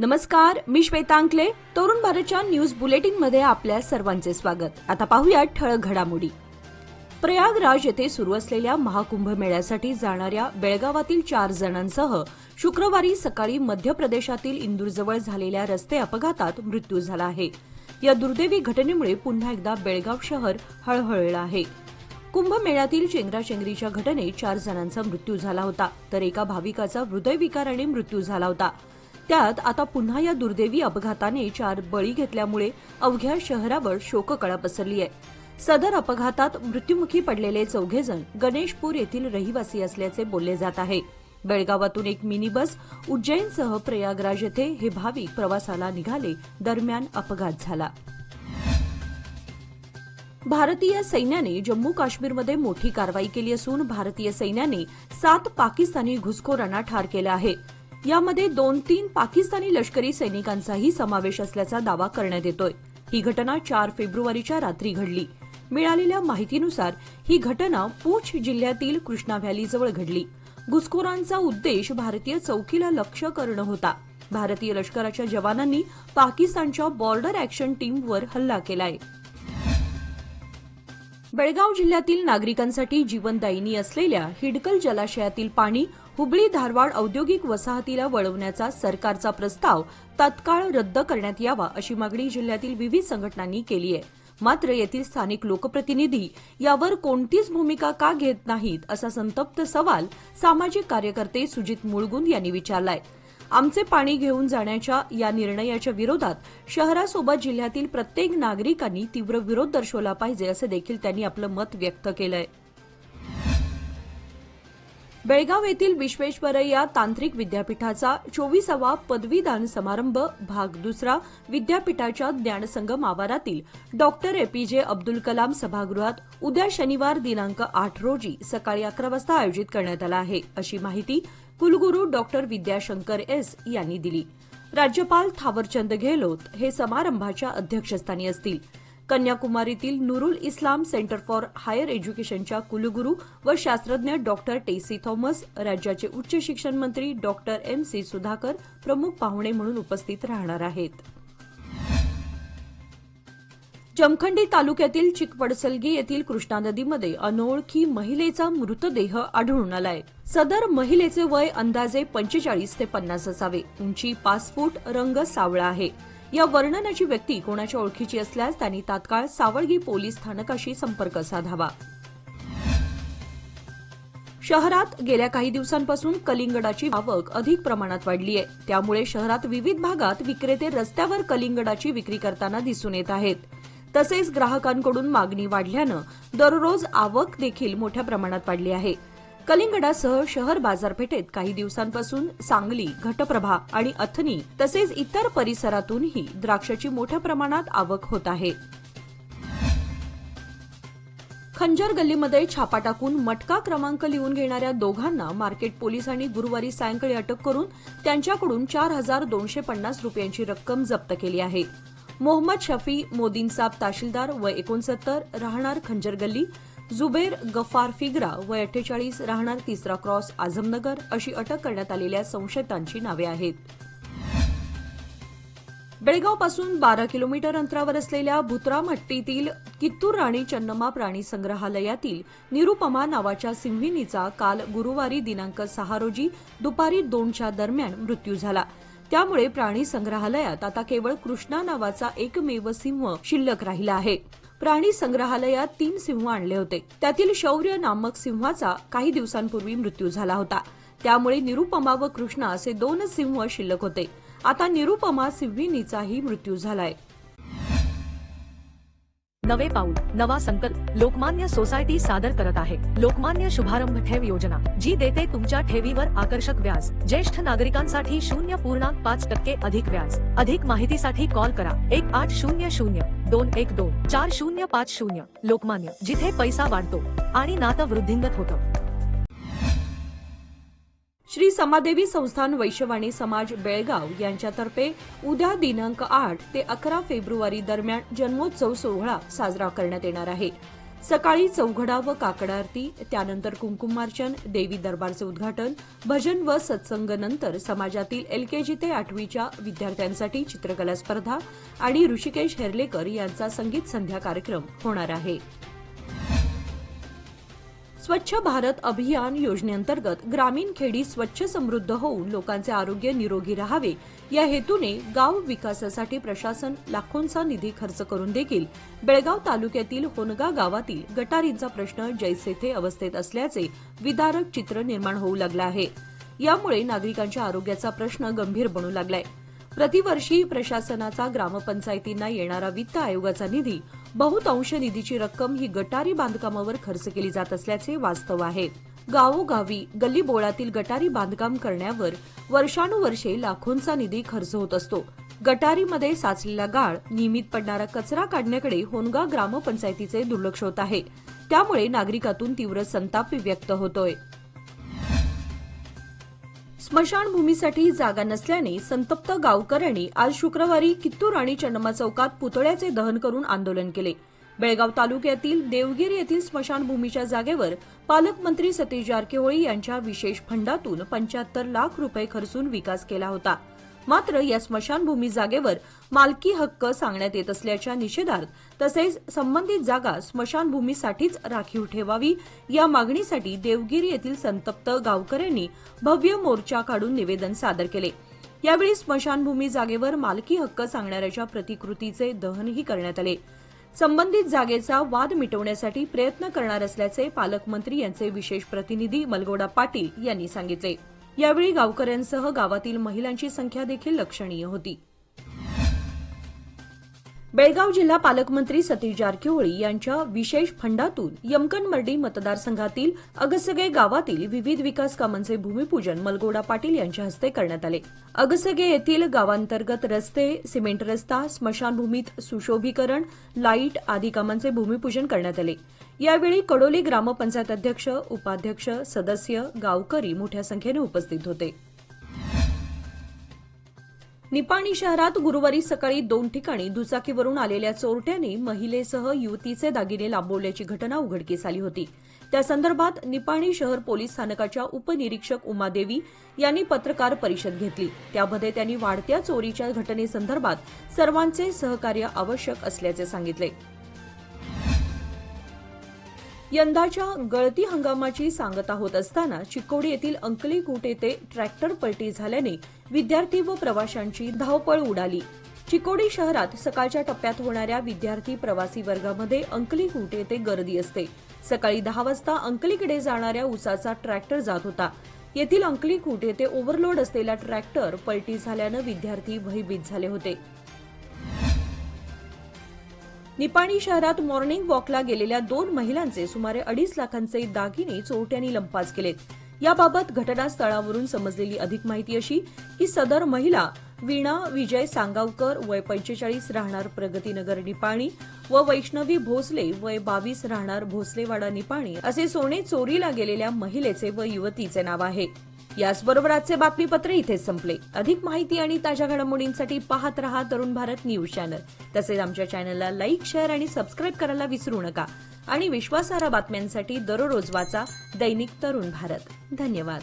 नमस्कार, मी श्वेता अंकले. तरुण भारतच्या न्यूज बुलेटिनमध्ये आपल्या सर्वांचे स्वागत. आता पाहूया ठळक घडामोडी. प्रयागराज येथे सुरू असलेल्या महाकुंभ मेळ्यासाठी जाणाऱ्या बेळगावातील 4 जणांसह शुक्रवारी सकाळी मध्य प्रदेशातील इंदूरजवळ झालेल्या रस्ते अपघातात मृत्यू झाला आहे. या दुर्दैवी घटनेमुळे पुन्हा एकदा बेळगाव शहर हळहळलं आहे. कुंभमेळ्यातील चेंगराचेंगरीच्या घटनेत 4 जणांचा मृत्यू झाला होता, तर एका भाविकाचा हृदयविकाराने मृत्यू झाला होता. त्यात आता पुन्हा या दुर्दैवी अपघाताने 4 बळी घेतल्यामुळे अवघ्या शहरावर शोककळा पसरली आहे. सदर अपघातात मृत्युमुखी पडलेले 4 जण गणेशपूर येथील रहिवासी असल्याचे बोलले जात आहे. बेळगावातून एक मिनी बस उज्जैनसह प्रयागराज येथे हे भाविक प्रवासाला निघाले, दरम्यान अपघात झाला. भारतीय सैन्याने जम्मू काश्मीरमध्ये मोठी कारवाई केली असून भारतीय सैन्याने 7 पाकिस्तानी घुसखोरांना ठार केलं आहे. यामध्ये 2-3 पाकिस्तानी लष्करी सैनिकांचाही समावेश असल्याचा दावा करण्यात येतोय. ही घटना 4 फेब्रुवारीच्या रात्री घडली. मिळालेल्या माहितीनुसार ही घटना पूंछ जिल्ह्यातील कृष्णा व्हॅलीजवळ घडली. घुसखोरांचा उद्देश भारतीय चौकीला लक्ष्य करणं होता. भारतीय लष्कराच्या जवानांनी पाकिस्तानच्या बॉर्डर अॅक्शन टीमवर हल्ला केलाय. बेळगाव जिल्ह्यातील नागरिकांसाठी जीवनदायिनी असलेल्या हिडकल जलाशयातील पाणी हुबळी धारवाड औद्योगिक वसाहतीला वळवण्याचा सरकारचा प्रस्ताव तत्काळ रद्द करण्यात यावा अशी मागणी जिल्ह्यातील विविध संघटनांनी केली आहे. मात्र येथील स्थानिक लोकप्रतिनिधी यावर कोणतीच भूमिका का घेत नाहीत असा संतप्त सवाल सामाजिक कार्यकर्ते सुजित मुळगुंद यांनी विचारलाय. आमचे पाणी घेऊन जाण्याच्या या निर्णयाच्या विरोधात शहरासोबत जिल्ह्यातील प्रत्येक नागरिकांनी तीव्र विरोध दर्शवला पाहिजे असे देखील त्यांनी आपलं मत व्यक्त केलंय. बेळगाव येथील विश्वेश्वरय्या तांत्रिक विद्यापीठाचा 24वा पदवीदान समारंभ भाग 2 विद्यापीठाच्या ज्ञानसंगम आवारातील डॉक्टर एपीजे अब्दुल कलाम सभागृहात उद्या शनिवार दिनांक 8 रोजी सकाळी 11 वाजता आयोजित करण्यात आला आहे, अशी माहिती कुलगुरू डॉक्टर विद्याशंकर एस यांनी दिली. राज्यपाल थावरचंद गेहलोत हे समारंभाच्या अध्यक्षस्थानी असतील. कन्याकुमारीतील नुरुल इस्लाम सेंटर फॉर हायर एज्युकेशनच्या कुलगुरू व शास्त्रज्ञ डॉक्टर टेसी थॉमस, राज्याचे उच्च शिक्षण मंत्री डॉक्टर MC सुधाकर प्रमुख पाहुणे म्हणून उपस्थित राहणार आहेत. जमखंडी तालुक्यातील चिकपडसलगी येथील कृष्णा नदीमध्ये अनोळखी महिलेचा मृतदेह आढळून आलाय. सदर महिलेचे वय अंदाजे 45 ते 50 असावे. उंची 5 फूट, रंग सावळा आहे. या वर्णनाची व्यक्ती कोणाच्या ओळखीची असल्यास त्यांनी तात्काळ सावळगी पोलीस स्थानकाशी संपर्क साधावा. शहरात गेल्या काही दिवसांपासून कलिंगडाची आवक अधिक प्रमाणात वाढली आहे. त्यामुळे शहरात विविध भागात विक्रेते रस्त्यावर कलिंगडाची विक्री करताना दिसून येत आहेत. तसेच ग्राहकांकडून मागणी वाढल्यानं दररोज आवक देखील मोठ्या प्रमाणात वाढली आहे. कलिंगडासह शहर बाजारपेठेत काही दिवसांपासून सांगली, घटप्रभा आणि अथनी तसेच इतर परिसरातूनही द्राक्षाची मोठ्या प्रमाणात आवक होत आहे. खंजर गल्लीमध्ये छापा टाकून मटका क्रमांक लिहून घेणाऱ्या दोघांना मार्केट पोलिसांनी गुरुवारी सायंकाळी अटक करून त्यांच्याकडून 4,250 रुपयांची रक्कम जप्त केली आहे. मोहम्मद शफी मोदीनसाब ताशीलदार वय 69 राहणार खंजर गल्ली, जुबेर गफार फिगरा वय 48 राहणार 3रा क्रॉस आझमनगर अशी अटक करण्यात आलेल्या संशयितांची नावे आहेत. बेळगावपासून 12 किलोमीटर अंतरावर असलेल्या भुत्रामहट्टीतील कित्तूर राणी चन्नम्मा प्राणी संग्रहालयातील निरुपमा नावाच्या सिंहिणीचा काल गुरुवारी दिनांक 6 रोजी दुपारी 2च्या दरम्यान मृत्यू झाला. त्यामुळे प्राणी संग्रहालयात आता केवळ कृष्णा नावाचा एकमेव सिंह शिल्लक राहिला आहे. प्राणी संग्रहालयात 3 सिंह आणले होते. त्यातील शौर्य नामक सिंहाचा काही दिवसांपूर्वी मृत्यू झाला होता. त्यामुळे निरुपमा व कृष्णा असे 2 सिंह शिल्लक होते. आता निरुपमा सिंहिणीचाही मृत्यू झालाय. नवे पाऊल नवा संकल्प लोकमान्य सोसायटी सादर करत आहे लोकमान्य शुभारंभ ठेव योजना, जी देते तुमच्या ठेवीवर आकर्षक व्याज. ज्येष्ठ नागरिकांसाठी 0.5% अधिक व्याज. अधिक माहितीसाठी कॉल करा 1800-212-4050. लोकमान्य, जिथे पैसा वाढतो आणि नातं वृद्धिंगत होतं. श्री समादेवी संस्थान वैश्यवाणी समाज बेळगाव यांच्यातर्फे उद्या दिनांक 8 ते 11 फेब्रुवारी दरम्यान जन्मोत्सव सोहळा साजरा करण्यात येणार आहे. सकाळी चौघडा व काकड आरती, त्यानंतर कुंकुमार्चन, देवी दरबारचे उद्घाटन, भजन व सत्संग नंतर समाजातील LKG ते 8वीच्या विद्यार्थ्यांसाठी चित्रकला स्पर्धा आणि ऋषिकेश हेर्लेकर यांचा संगीत संध्या कार्यक्रम होणार आहे. स्वच्छ भारत अभियान योजनेअंतर्गत ग्रामीण खेडी स्वच्छ समृद्ध होऊन लोकांचे आरोग्य निरोगी राहावे या हेतूने गाव विकासासाठी प्रशासन लाखोंचा निधी खर्च करून देखील बेळगाव तालुक्यातील होनगा गावातील गटारींचा प्रश्न जैसे थे अवस्थेत असल्याचे विदारक चित्र निर्माण होऊ लागले आहे. यामुळे नागरिकांच्या आरोग्याचा प्रश्न गंभीर बनू लागलाय. प्रतिवर्षी प्रशासनाचा ग्रामपंचायतींना येणारा वित्त आयोगाचा निधी बहुतांश निधीची रक्कम ही गटारी बांधकामावर खर्च केली जात असल्याचे वास्तव आहे. गावोगावी गल्लीबोळातील गटारी बांधकाम करण्यावर वर्षानुवर्षे लाखोंचा निधी खर्च होत असतो. गटारीमध्ये साचलेला गाळ, नियमित पडणारा कचरा काढण्याकडे होनगा ग्रामपंचायतीचे दुर्लक्ष होत आहे. त्यामुळे नागरिकातून तीव्र संताप व्यक्त होतोय. स्मशानभूमीसाठी जागा नसल्याने संतप्त गावकऱ्यांनी आज शुक्रवारी कित्तूर आणि चन्नम्मा चौकात पुतळ्याचे दहन करून आंदोलन केले. बेळगाव तालुक्यातील देवगिरी येथील स्मशानभूमीच्या जागेवर पालकमंत्री सतीश जारकिहोळी यांच्या विशेष फंडातून 75 लाख रुपये खर्चून विकास केला होता. मात्र या स्मशानभूमी जागेवर मालकी हक्क सांगण्यात येत असल्याच्या निषेधार्थ तसेच संबंधित जागा स्मशानभूमीसाठीच राखीव ठेवावी या मागणीसाठी देवगिरी येथील संतप्त गावकऱ्यांनी भव्य मोर्चा काढून निवेदन सादर केले. यावेळी स्मशानभूमी जागेवर मालकी हक्क सांगणाऱ्याच्या प्रतिकृतीचे दहनही करण्यात आले. संबंधित जागेचा वाद मिटवण्यासाठी प्रयत्न करणार असल्याचे पालकमंत्री यांचे विशेष प्रतिनिधी मलगोडा पाटील यांनी सांगितले. यावेळी गावकऱ्यांसह गावातील महिलांची संख्या देखील लक्षणीय होती. बेळगाव जिल्हा पालकमंत्री सतीश जारकिहोळी यांच्या विशेष फंडातून यमकनमर्डी मतदारसंघातील अगसगे गावातील विविध विकास कामांचे भूमिपूजन मलगोडा पाटील यांच्या हस्ते करण्यात आले. अगसगे येथील गावांतर्गत रस्ते, सिमेंट रस्ता, स्मशानभूमीत सुशोभीकरण, लाईट आदी कामांचे भूमिपूजन करण्यात आले. यावेळी कडोली ग्रामपंचायत अध्यक्ष, उपाध्यक्ष, सदस्य, गावकरी मोठ्या संख्येने उपस्थित होते. निपाणी शहरात गुरुवारी सकाळी 2 ठिकाणी दुचाकीवरून आलेल्या चोरट्याने महिलेसह युवतीचे दागिने लांबवल्याची घटना उघडकीस आली होती. त्यासंदर्भात निपाणी शहर पोलीस स्थानकाच्या उपनिरीक्षक उमादेवी यांनी पत्रकार परिषद घेतली. त्यामध्ये त्यांनी वाढत्या चोरीच्या घटनेसंदर्भात सर्वांचे सहकार्य आवश्यक असल्याचे सांगितले. यंदाच्या गळती हंगामाची सांगता होत असताना चिकोडी येथील अंकलीकूट येथे ट्रॅक्टर पलटी झाल्याने विद्यार्थी व प्रवाशांची धावपळ उडाली. चिकोडी शहरात सकाळच्या टप्प्यात होणाऱ्या विद्यार्थी प्रवासी वर्गामध्ये अंकलीकूट येथे गर्दी असते. सकाळी 10 वाजता अंकलीकडे जाणाऱ्या उसाचा ट्रॅक्टर जात होता. येथील अंकलीकूट येथे ओव्हरलोड असलेला ट्रॅक्टर पलटी झाल्यानं विद्यार्थी भयभीत झाले होते. निपाणी शहरात मॉर्निंग वॉकला गेलेल्या 2 महिलांचे सुमारे 2.5 लाखांचे दागिने चोरट्यांनी लंपास केलेत. याबाबत घटनास्थळावरून समजलेली अधिक माहिती अशी की सदर महिला वीणा विजय सांगावकर वय 45 राहणार प्रगतीनगर निपाणी व वैष्णवी भोसले वय 22 राहणार भोसलेवाडा निपाणी असे सोने चोरीला गेलेल्या महिलेचे व युवतीचे नाव आहे. याचबरोबर आजचे बातमीपत्र इथेच संपले. अधिक माहिती आणि ताज्या घडामोडींसाठी पाहत रहा तरुण भारत न्यूज चॅनल. तसेच आमच्या चॅनलला लाईक, शेअर आणि सबस्क्राईब करायला विसरू नका. आणि विश्वासार्ह बातम्यांसाठी दररोज वाचा दैनिक तरुण भारत. धन्यवाद.